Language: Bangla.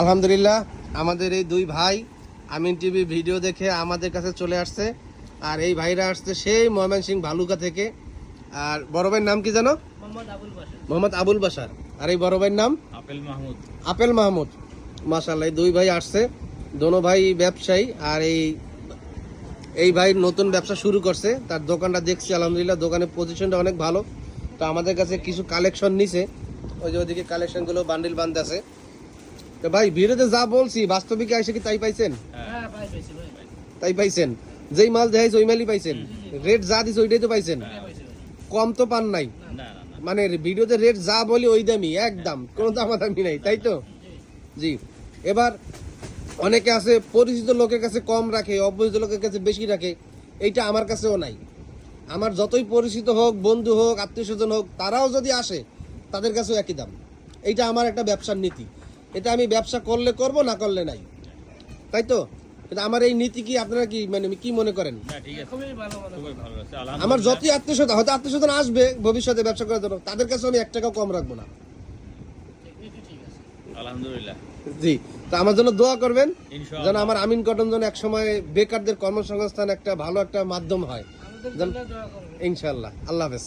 আলহামদুলিল্লাহ আমাদের এই দুই ভাই আমিন টিভি ভিডিও দেখে আমাদের কাছে চলে আসছে। আর এই ভাইরা আসছে সেই ময়মনসিংহ ভালুকা থেকে। আর বড় ভাইয়ের নাম কি জানো? মোহাম্মদ আবুল বাশার। আর এই বড় ভাইয়ের নাম আপেল মাহমুদ। মাশাআল্লাহ, এই দুই ভাই আসছে, দোনো ভাই ব্যবসায়ী। আর এই ভাই নতুন ব্যবসা শুরু করছে, তার দোকানটা দেখছি আলহামদুলিল্লাহ, দোকানের পজিশনটা অনেক ভালো। তো আমাদের কাছে কিছু কালেকশন নিছে, ওই যে ওইদিকে কালেকশনগুলো বান্ডিল বান্ধ আছে। তো ভাই ভিডিওতে যা বলছি বাস্তবিক এসে কি তাই পাইছেন? তাই পাইছেন? যেই মাল দেখাইছে ওই মালই পাইছেন? রেট যা দিছে ওইটাই তো পাইছেন? কম তো পান নাই? মানে ভিডিওতে রেট যা বলি ওই দামই, একদম কোনো দামাদামি নাই, তাই তো? জি। এবার অনেকে আছে পরিচিত লোকের কাছে কম রাখে, অপরিচিত লোকের কাছে বেশি রাখে, এইটা আমার কাছেও নাই। আমার যতই পরিচিত হোক, বন্ধু হোক, আত্মীয় স্বজন হোক, তারাও যদি আসে তাদের কাছেও একই দাম। এইটা আমার একটা ব্যবসার নীতি। এটা আমি ব্যবসা করলে করব, না করলে নাই, তাই তো? কিন্তু আমার এই নীতি কি আপনারা কি মানে কি মনে করেন? আমার যতই আত্মীয় স্বজন, হয়তো আত্মীয় স্বজন আসবে ভবিষ্যতে ব্যবসা করার জন্য, তাদের কাছে আমি 1 টাকাও কম রাখবো না। আলহামদুলিল্লাহ। জি। তো আমার জন্য দোয়া করবেন যেন আমার আমিন কটন যেন এক সময় বেকারদের কর্মসংস্থান একটা ভালো একটা মাধ্যম হয়। ইনশাআল্লাহ। আল্লাহ হাফেজ।